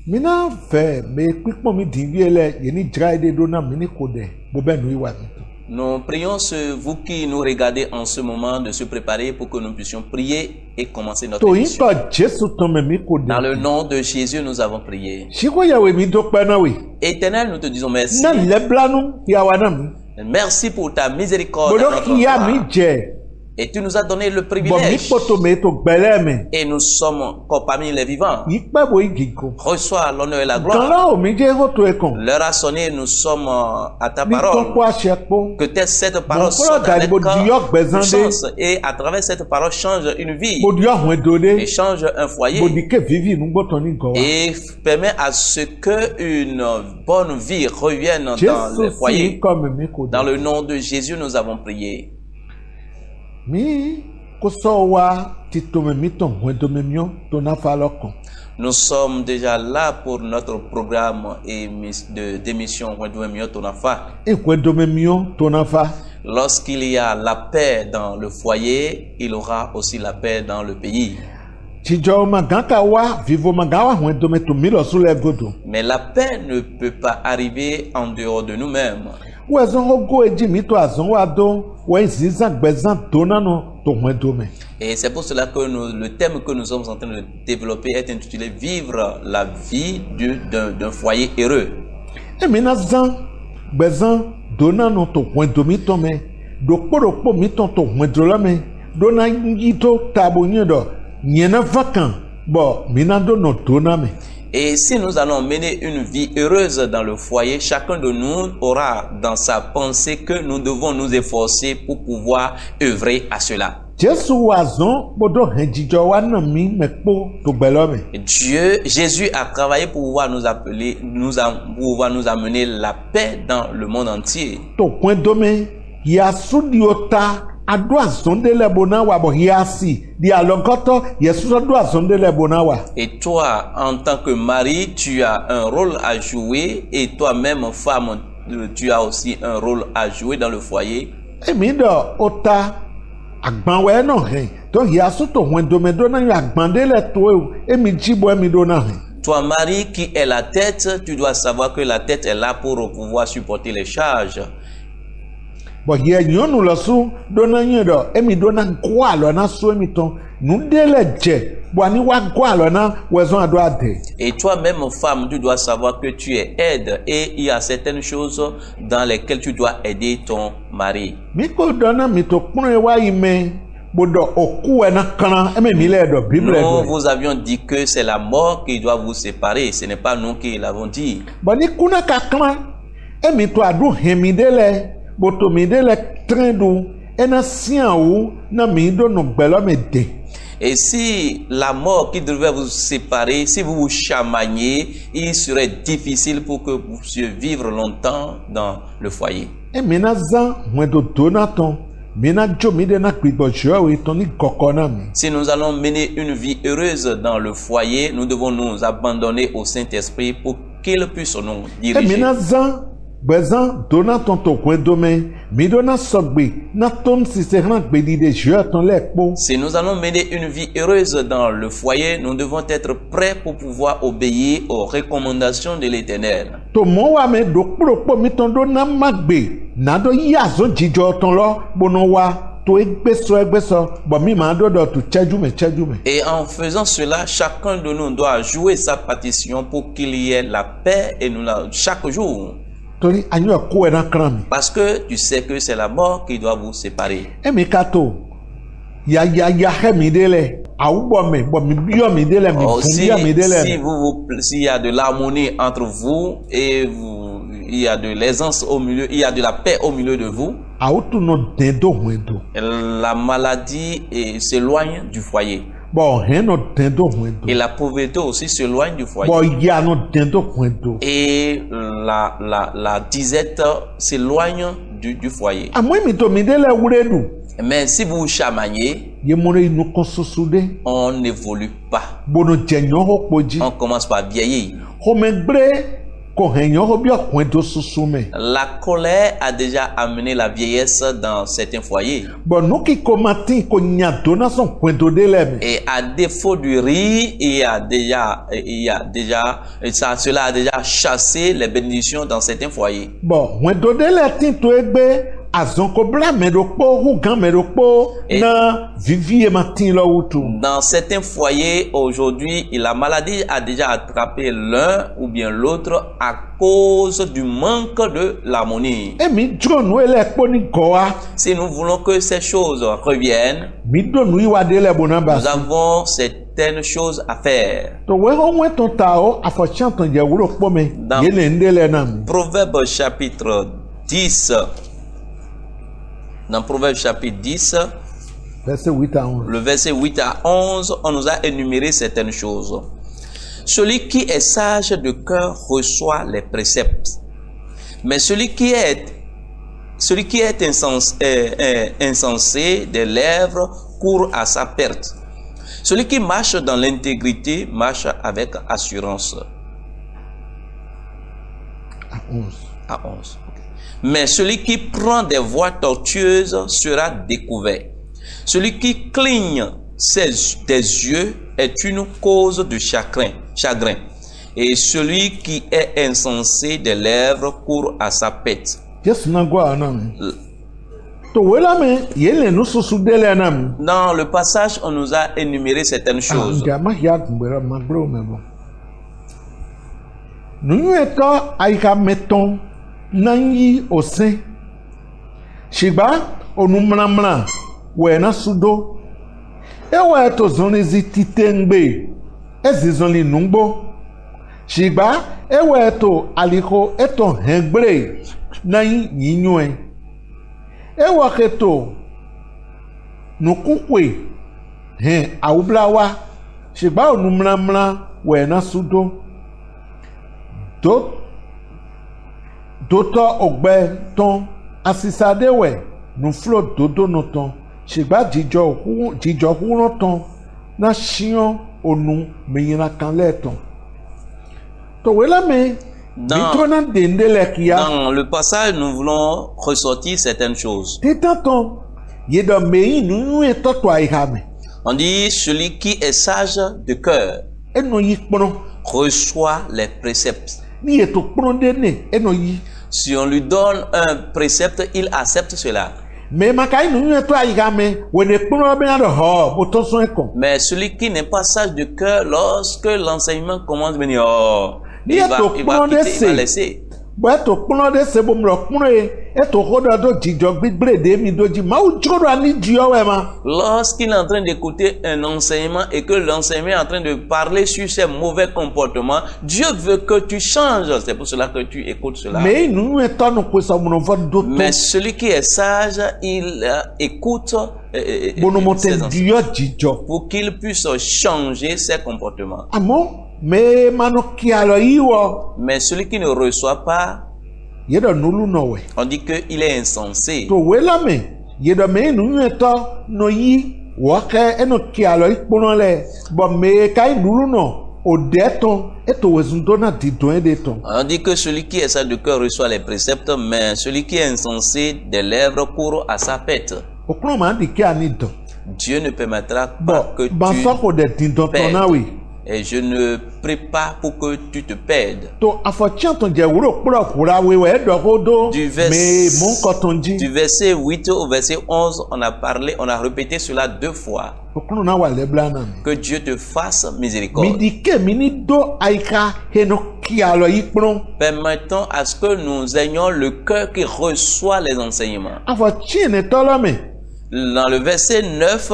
Mina fait mais quickement mi dinviele yeni draide dona mini kode bobenu iwa mi. Nous prions vous qui nous regardez en ce moment de se préparer pour que nous puissions prier et commencer notre émission. Dans le nom de Jésus, nous avons prié. Éternel, nous te disons merci. Merci pour ta miséricorde. Et tu nous as donné le privilège. Et nous sommes encore parmi les vivants. Reçois l'honneur et la gloire. L'heure a sonné, nous sommes à ta parole. Que cette parole sonne avec puissance. Et à travers cette parole, change une vie. Et change un foyer. Et permet à ce qu'une bonne vie revienne dans le foyer. Dans le nom de Jésus, nous avons prié. Nous sommes déjà là pour notre programme d'émission Lorsqu'il y a la paix dans le foyer, il y aura aussi la paix dans le pays. Mais la paix ne peut pas arriver en dehors de nous-mêmes. Et c'est pour cela que le thème que nous sommes en train de développer est intitulé « Vivre la vie d'un foyer heureux ». Et si nous allons mener une vie heureuse dans le foyer, chacun de nous aura dans sa pensée que nous devons nous efforcer pour pouvoir œuvrer à cela. Jésus a travaillé pour pouvoir nous appeler, pouvoir nous amener la paix dans le monde entier. Et toi, en tant que mari, tu as un rôle à jouer, et toi-même, femme, tu as aussi un rôle à jouer dans le foyer. Toi, mari, qui est la tête, tu dois savoir que la tête est là pour pouvoir supporter les charges. Et toi-même, femme, tu dois savoir que tu es aide, et il y a certaines choses dans lesquelles tu dois aider ton mari. Nous vous avions dit que c'est la mort qui doit vous séparer, ce n'est pas nous qui l'avons dit. Et si la mort qui devait vous séparer, si vous vous chamaillez, il serait difficile pour que vous puissiez vivre longtemps dans le foyer. Si nous allons mener une vie heureuse dans le foyer, nous devons nous abandonner au Saint-Esprit pour qu'il puisse nous diriger. Si nous allons mener une vie heureuse dans le foyer, nous devons être prêts pour pouvoir obéir aux recommandations de l'Éternel. Et en faisant cela, chacun de nous doit jouer sa partition pour qu'il y ait la paix et nous chaque jour. Parce que tu sais que c'est la mort qui doit vous séparer. S'il y a de l'harmonie entre vous et il y a de l'aisance au milieu, il y a de la paix au milieu de vous, la maladie s'éloigne du foyer. Et la pauvreté aussi s'éloigne du foyer. Et la disette s'éloigne du foyer. Mais si vous vous chamaillez, on n'évolue pas. On commence par vieillir. La colère a déjà amené la vieillesse dans certains foyers. Et à défaut du riz, cela a déjà chassé les bénédictions dans certains foyers. Dans certains foyers, aujourd'hui, la maladie a déjà attrapé l'un ou bien l'autre à cause du manque de l'harmonie. Si nous voulons que ces choses reviennent, nous avons certaines choses à faire. Dans Proverbe chapitre 10, dans Proverbe chapitre 10, le verset 8 à 11, on nous a énuméré certaines choses. Celui qui est sage de cœur reçoit les préceptes, mais celui qui est insensé des lèvres court à sa perte. Celui qui marche dans l'intégrité marche avec assurance. À 11. Mais celui qui prend des voies tortueuses sera découvert. Celui qui cligne des yeux est une cause de chagrin. Et celui qui est insensé des lèvres court à sa perte. Dans le passage, on nous a énuméré certaines choses. Nanyi ose shigba onumramra wena sudo ewa eto zonizi titengbe ezizonli nungbo shigba ewa eto aliko eto hengbre nanyi yinyue ewa keto nukukwe aublawa shigba onumramra wena sudo Doto ogbe ton asisadewe nu flo dodo no ton shigba jijo huno ton na shion onu meyina kan leton to wela me dans le passage nous voulons ressortir certaines choses. On dit celui qui est sage de cœur reçoit les préceptes. Si on lui donne un précepte, il accepte cela. Mais celui qui n'est pas sage de cœur, lorsque l'enseignement commence à venir, il va laisser. Lorsqu'il est en train d'écouter un enseignement et que l'enseignant est en train de parler sur ses mauvais comportements, Dieu veut que tu changes. C'est pour cela que tu écoutes cela. Mais celui qui est sage, il écoute pour qu'il puisse changer ses comportements. Mais celui qui ne reçoit pas, on dit qu'il est insensé. On dit que celui qui est sage de cœur reçoit les préceptes, mais celui qui est insensé des lèvres court à sa perte. Dieu ne permettra pas que tu perdes. Et je ne prie pas pour que tu te perdes. Du verset 8 au verset 11, on a répété cela 2 fois. Que Dieu te fasse miséricorde. Permettons à ce que nous ayons le cœur qui reçoit les enseignements. Dans le verset 9,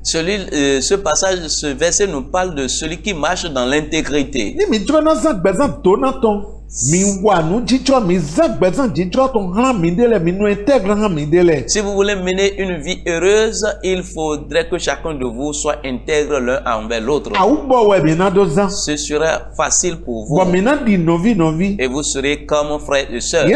ce passage, ce verset nous parle de celui qui marche dans l'intégrité. Si vous voulez mener une vie heureuse, il faudrait que chacun de vous soit intègre l'un envers l'autre. Ce sera facile pour vous. Et vous serez comme frères et sœurs.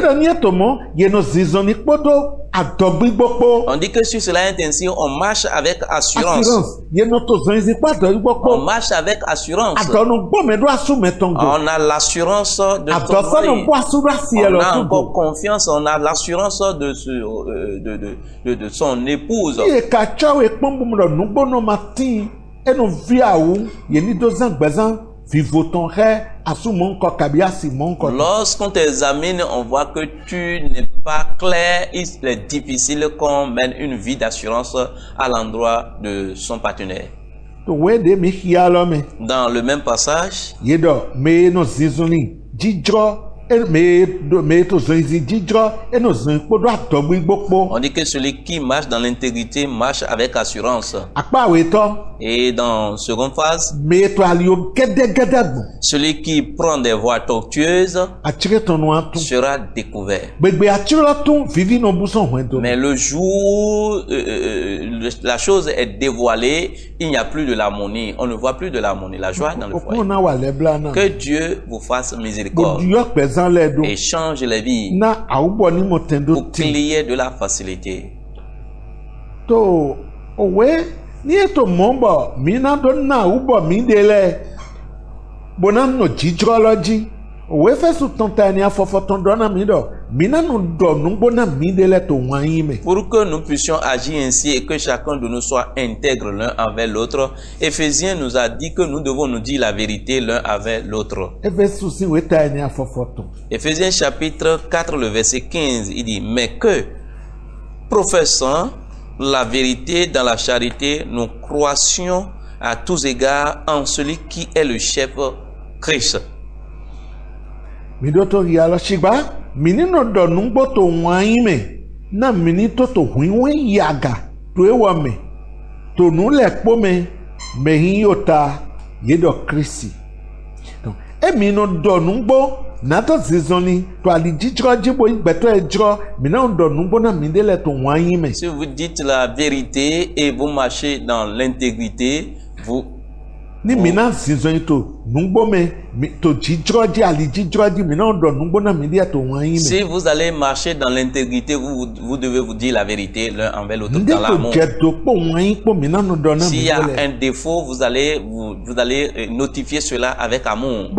On dit que si cela est ainsi, on marche avec assurance. On marche avec assurance. On a l'assurance de son mari. On a encore confiance, on a l'assurance de son épouse. Lorsqu'on t'examine, on voit que tu n'es pas clair. Il est difficile qu'on mène une vie d'assurance à l'endroit de son partenaire. Dans le même passage, on dit que celui qui marche dans l'intégrité marche avec assurance. Et dans la seconde phase, celui qui prend des voies tortueuses sera découvert. Mais le jour la chose est dévoilée, il n'y a plus de l'harmonie. On ne voit plus de l'harmonie, la joie dans le foyer. Que Dieu vous fasse miséricorde et change les vies pour qu'il y ait de la facilité. Ni eto mombo mina donna ubo mindele bonano jijroloji owe fesu tontani afofotondona mido mina no do ngbona mindele to wanyime. Pour que nous puissions agir ainsi et que chacun de nous soit intègre l'un envers l'autre, Éphésiens nous a dit que nous devons nous dire la vérité l'un avec l'autre. Éphésiens chapitre 4 le verset 15, il dit: mais que professant la vérité dans la charité, nous croissions à tous égards en celui qui est le chef, Christ. Midoto yalo shiba minino do nungbo to waime na minito to huiwe yaga to ewame to nule pome mehin yota yedo Christi. Donc emino do nungbo nato zizoni to ali jijro jibo beto ejro mina do nungbo na mindele to waime. Si vous dites la vérité et vous marchez dans l'intégrité, vous ni mina zizoni to nungbo me to jijro ji ali jijro ji mina do nungbo na mindele to waime. Si vous allez marcher dans l'intégrité, vous devez vous dire la vérité l'un envers l'autre dans l'amour. S'il y a un défaut, vous allez notifier cela avec amour.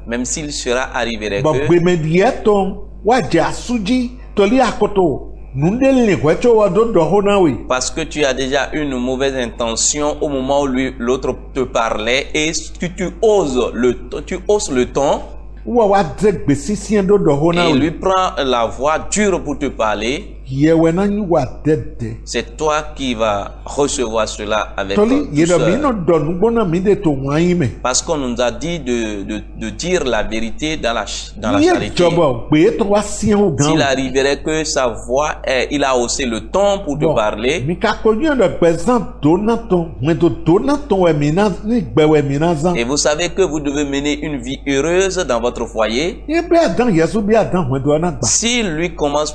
Même s'il sera arrivé parce que tu as déjà une mauvaise intention au moment où l'autre te parlait et que tu oses le ton. Et lui prend la voix dure pour te parler. C'est toi qui vas recevoir cela avec douceur. Parce qu'on nous a dit de dire la vérité dans la charité. S'il arriverait que sa voix, il a haussé le ton pour te parler. Et vous savez que vous devez mener une vie heureuse dans votre foyer. Si lui commence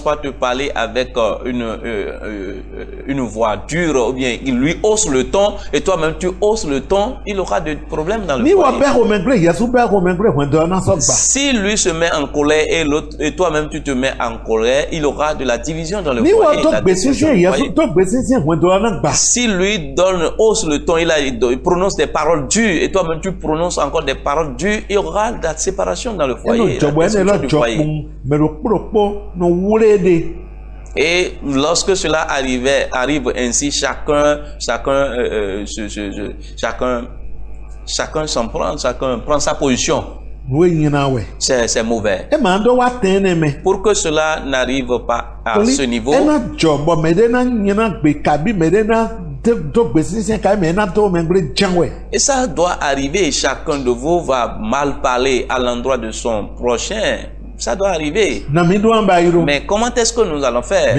pas à te parler avec une voix dure, ou bien il lui hausse le ton et toi-même tu hausses le ton, il aura des problèmes dans le foyer. Si lui se met en colère et toi-même tu te mets en colère, il aura de la division dans le foyer. Si lui hausse le ton, il prononce des paroles dures et toi-même tu prononces encore des paroles dures, il y aura de la séparation dans le foyer. Et lorsque cela arrive ainsi, chacun s'en prend, chacun prend sa position. C'est mauvais. Pour que cela n'arrive pas à ce niveau, et ça doit arriver, chacun de vous va mal parler à l'endroit de son prochain. Ça doit arriver. Mais comment est-ce que nous allons faire?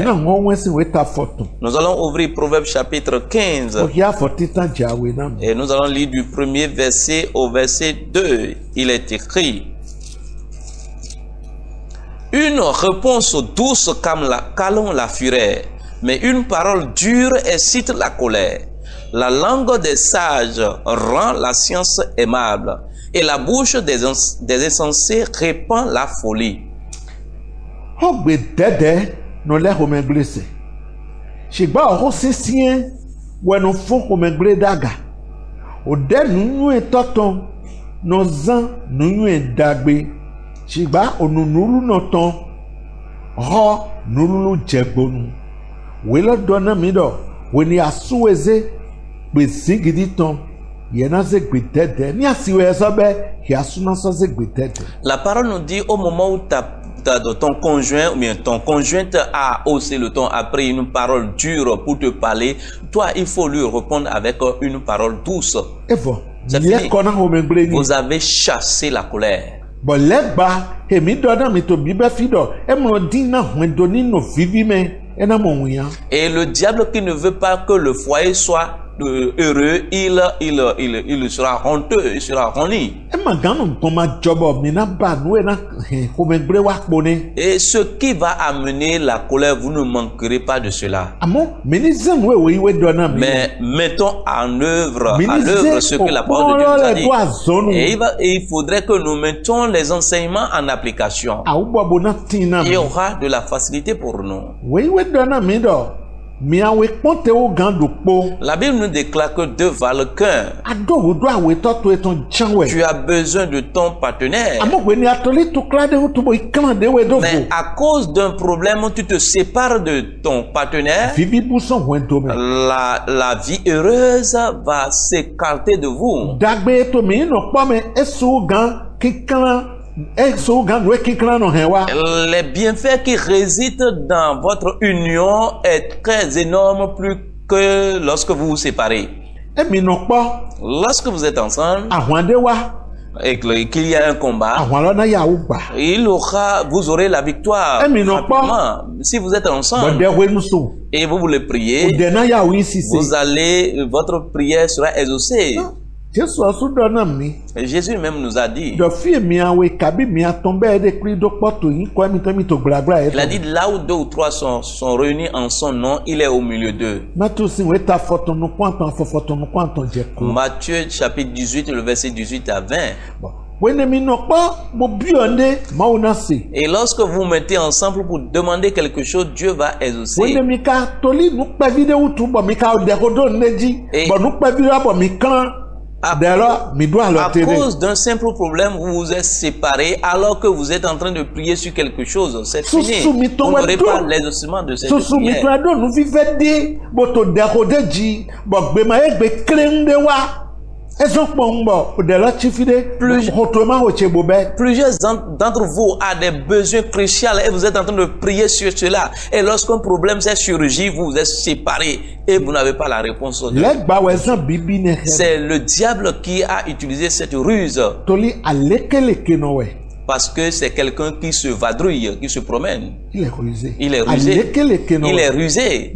Nous allons ouvrir Proverbes chapitre 15. Et nous allons lire du premier verset au verset 2. Il est écrit: une réponse douce calme la fureur, mais une parole dure excite la colère. La langue des sages rend la science aimable, et la bouche des insensés répand la folie. Hogbe dede no le homeglese. Shigba ho sisien wenu fun homegle daga. Ode nunu etoton no zan nunu edagbe. Shigba onunuru no ton. Ho nulu jegbonu. Welo dona mido weni asuweze be zingidi ton. La parole nous dit au moment où ton conjoint ou bien ton conjointe a haussé le ton, a pris une parole dure pour te parler, toi il faut lui répondre avec une parole douce. C'est fini. Vous avez chassé la colère. Et le diable qui ne veut pas que le foyer soit heureux, il sera honteux, il sera reni. Et ce qui va amener la colère, vous ne manquerez pas de cela. Mais mettons en œuvre ce que la parole de Dieu nous a dit. Et il faudrait que nous mettons les enseignements en application. Il y aura de la facilité pour nous. La Bible nous déclare que deux valent qu'un. Tu as besoin de ton partenaire. Mais à cause d'un problème, tu te sépares de ton partenaire. La vie heureuse va s'écarter de vous. Les bienfaits qui résident dans votre union est très énorme, plus que lorsque vous vous séparez. Lorsque vous êtes ensemble et qu'il y a un combat, vous aurez la victoire rapidement. Si vous êtes ensemble et vous voulez prier, votre prière sera exaucée. Jésus même nous a dit, il a dit là où deux ou trois sont réunis en son nom, il est au milieu d'eux. Matthieu chapitre 18, le verset 18 à 20. Et lorsque vous mettez ensemble pour demander quelque chose, Dieu va exaucer. À cause d'un simple problème, vous vous êtes séparés alors que vous êtes en train de prier sur quelque chose. C'est fini. Vous n'aurez pas l'exaucement de cette prière. Plusieurs d'entre vous ont des besoins cruciaux et vous êtes en train de prier sur cela. Et lorsqu'un problème s'est surgi, vous êtes séparés et vous n'avez pas la réponse. C'est le diable qui a utilisé cette ruse. Parce que c'est quelqu'un qui se vadrouille, qui se promène. Il est rusé. Il est rusé. Il est rusé.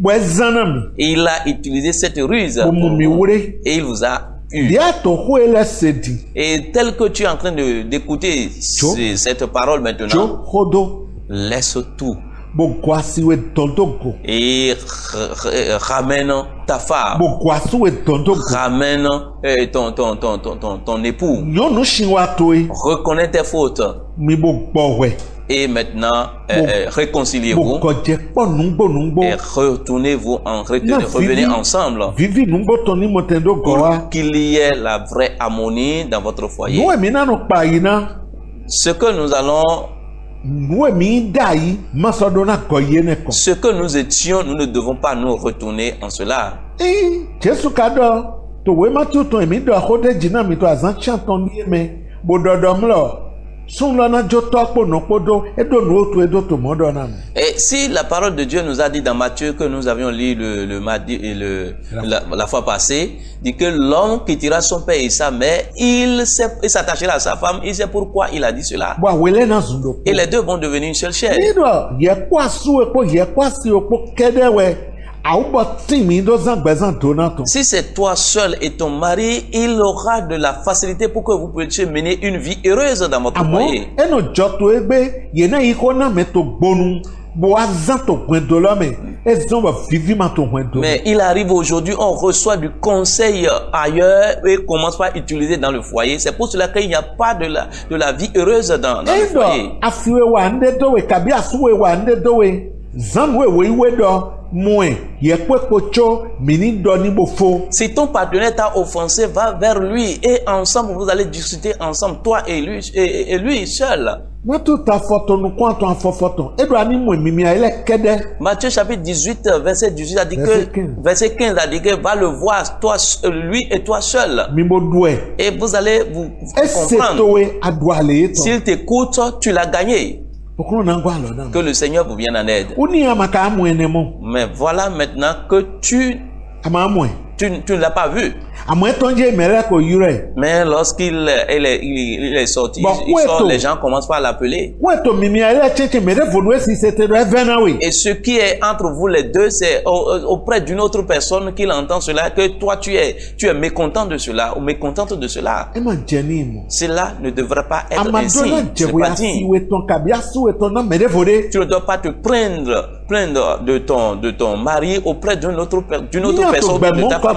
Il a utilisé cette ruse et il vous a eu. Et tel que tu es en train d'écouter cette parole maintenant, laisse tout. Et ramène ta femme. Ramène ton époux. Reconnais tes fautes. Et maintenant, réconciliez-vous. Et retournez-vous revenez ensemble. Pour qu'il y ait la vraie harmonie dans votre foyer. Ce que nous allons ce que nous étions, nous ne devons pas nous retourner en cela. Et si la parole de Dieu nous a dit dans Matthieu que nous avions lu le mardi et la fois passée, dit que l'homme quittera son père et sa mère, il s'attachera à sa femme, il sait pourquoi il a dit cela. Et les deux vont devenir une seule chair. Si c'est toi seul et ton mari, il aura de la facilité pour que vous puissiez mener une vie heureuse dans votre foyer. Mais il arrive aujourd'hui, on reçoit du conseil ailleurs et commence pas à utiliser dans le foyer. C'est pour cela qu'il n'y a pas de la vie heureuse dans le foyer. Si ton partenaire t'a offensé, va vers lui et ensemble vous allez discuter ensemble, toi et lui seul. Matthieu chapitre 18, verset 18 a dit verset 15 a dit que va le voir, toi, lui et toi seul. Et vous allez vous comprendre. S'il t'écoute, tu l'as gagné. Que le Seigneur vous vienne en aide. Mais voilà maintenant que tu ne l'as pas vu. Mais lorsqu'il est sorti, les gens commencent pas à l'appeler. Et ce qui est entre vous les deux, c'est auprès d'une autre personne qu'il entend cela, que toi tu es mécontent de cela ou mécontente de cela. Cela ne devrait pas être ainsi. C'est pas digne. Tu ne dois pas te plaindre de ton mari auprès d'une autre personne de ta femme.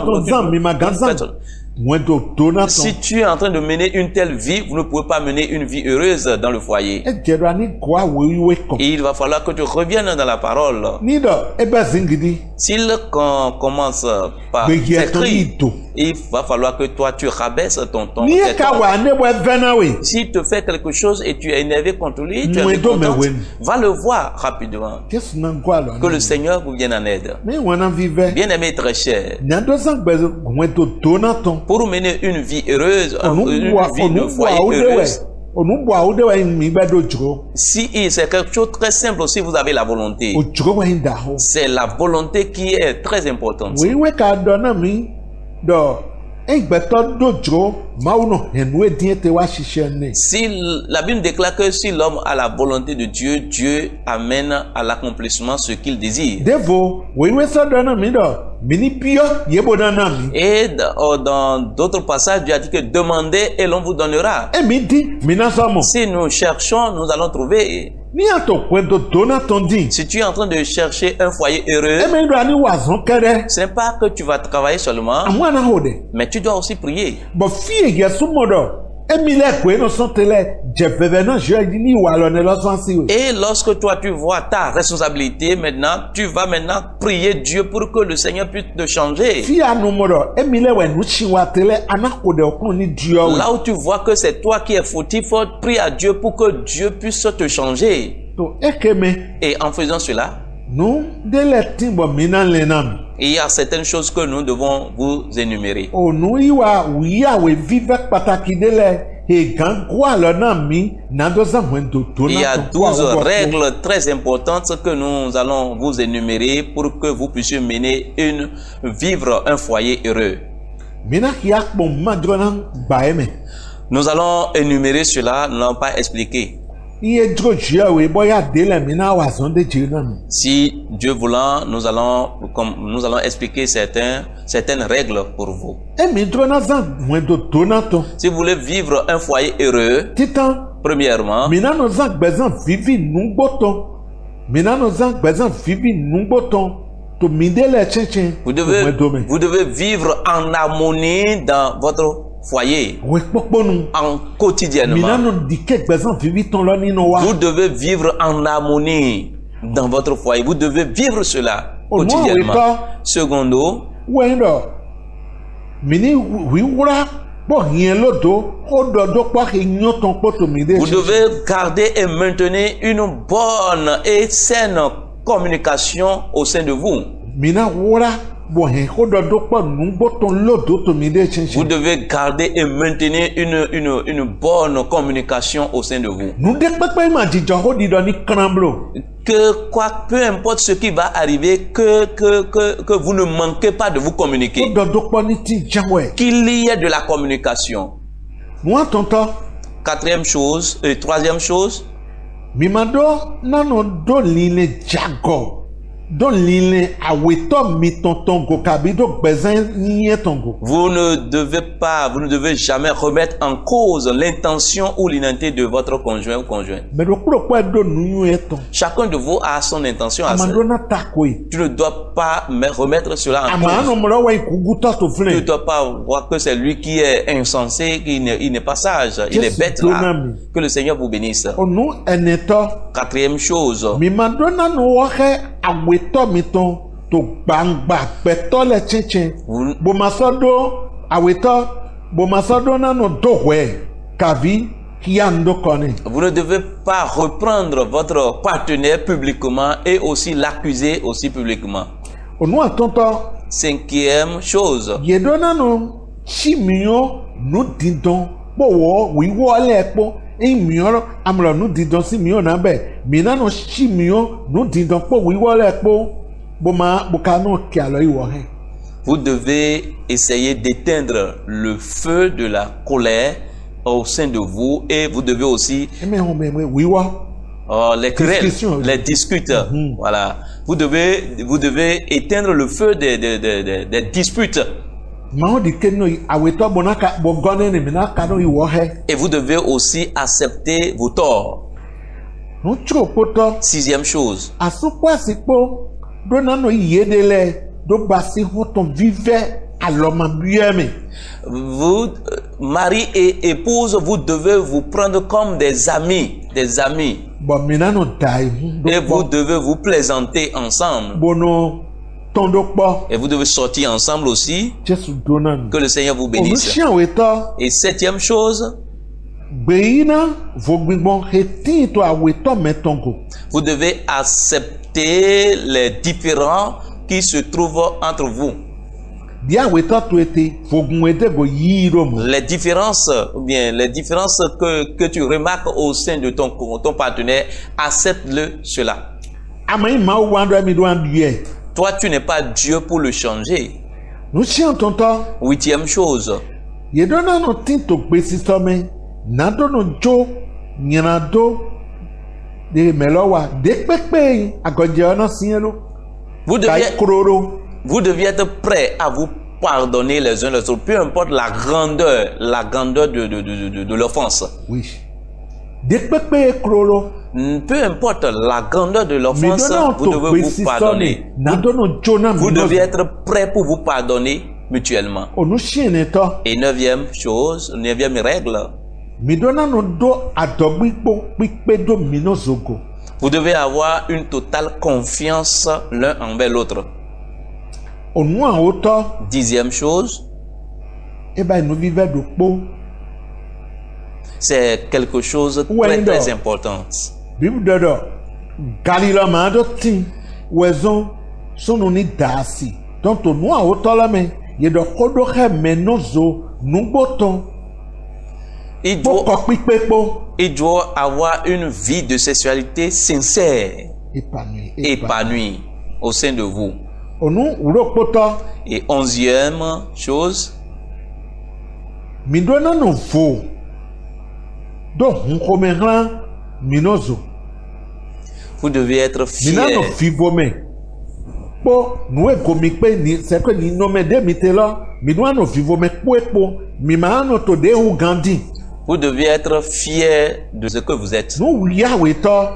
Si tu es en train de mener une telle vie, vous ne pouvez pas mener une vie heureuse dans le foyer. Il va falloir que tu reviennes dans la parole. S'il commence par s'écrire, il va falloir que toi tu rabaisses ton ton. S'il te fait quelque chose et tu es énervé contre lui, tu es mécontent, va le voir rapidement. Que le Seigneur vous vienne en aide. Bien-aimé très cher, pour mener une vie heureuse, une vie de foyer heureuse, si c'est quelque chose de très simple aussi, vous avez la volonté. C'est la volonté qui est très importante. Si la Bible déclare que si l'homme a la volonté de Dieu, Dieu amène à l'accomplissement ce qu'il désire. Et dans d'autres passages, Dieu a dit que demandez et l'on vous donnera. Si nous cherchons, nous allons trouver. Si tu es en train de chercher un foyer heureux, ce n'est pas que tu vas travailler seulement, mais tu dois aussi prier. Et lorsque toi tu vois ta responsabilité maintenant, tu vas maintenant prier Dieu pour que le Seigneur puisse te changer. Là où tu vois que c'est toi qui es fautif, prie à Dieu pour que Dieu puisse te changer. Et en faisant cela, il y a certaines choses que nous devons vous énumérer. Il y a 12 règles très importantes que nous allons vous énumérer pour que vous puissiez vivre un foyer heureux. Nous allons énumérer cela, non pas expliquer. Si Dieu voulant, nous allons expliquer certaines règles pour vous. Si vous voulez vivre un foyer heureux, premièrement, vous devez vivre en harmonie dans votre foyer, en quotidiennement. Vous devez vivre en harmonie dans votre foyer. Vous devez vivre cela quotidiennement. Secondo, vous devez garder et maintenir une bonne et saine communication au sein de vous. Vous devez garder et maintenir une bonne communication au sein de vous. Peu importe ce qui va arriver, que vous ne manquez pas de vous communiquer. Qu'il y ait de la communication. Quatrième chose, troisième chose. Vous ne devez jamais remettre en cause l'intention ou l'intention de votre conjoint ou conjointe. Chacun de vous a son intention à ça. Tu ne dois pas remettre cela en cause. Tu ne dois pas voir que c'est lui qui est insensé, il n'est pas sage, il est bête là. Que le Seigneur vous bénisse. Quatrième chose. Vous ne devez pas reprendre votre partenaire publiquement et aussi l'accuser aussi publiquement. Cinquième chose. Vous devez essayer d'éteindre le feu de la colère au sein de vous et vous devez aussi les querelles, les disputes. Voilà. Vous devez éteindre le feu des disputes. Et vous devez aussi accepter vos torts. Sixième chose. Vous, mari et épouse, vous devez vous prendre comme des amis. Et vous devez vous plaisanter ensemble. Et vous devez sortir ensemble aussi. Que le Seigneur vous bénisse. Et septième chose. Vous devez accepter les différends qui se trouvent entre vous. Les différences, ou bien les différences que tu remarques au sein de ton partenaire, accepte-le cela. Toi, tu n'es pas Dieu pour le changer. Huitième chose. Vous deviez être prêt à vous pardonner les uns les autres, peu importe la grandeur de l'offense. Oui. Peu importe la grandeur de l'offense, vous devez vous pardonner. Vous devez être prêt pour vous pardonner mutuellement. Et neuvième chose, neuvième règle. Vous devez avoir une totale confiance l'un envers l'autre. Dixième chose. C'est quelque chose de très très important. Il doit avoir une vie de sexualité sincère, épanouie au sein de vous. Et onzième chose. Vous devez être fier. Vous devez être fier de ce que vous êtes.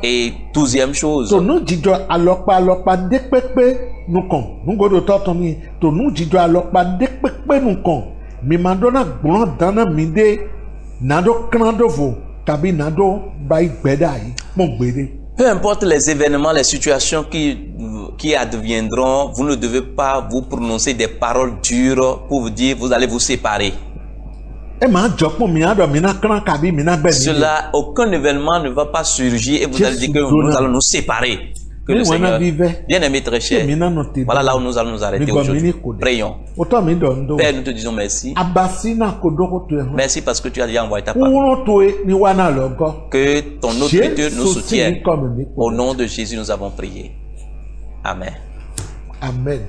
Et douzième chose. Peu importe les événements, les situations qui adviendront, vous ne devez pas vous prononcer des paroles dures pour vous dire vous allez vous séparer. Cela, aucun événement ne va pas surgir et vous allez dire que nous allons nous séparer. Que le Seigneur, bien aimé très cher, voilà là où nous allons nous arrêter aujourd'hui. Prions. Père, nous te disons merci. Merci parce que tu as déjà envoyé ta parole. Que ton autorité nous soutienne. Au nom de Jésus, nous avons prié. Amen. Amen.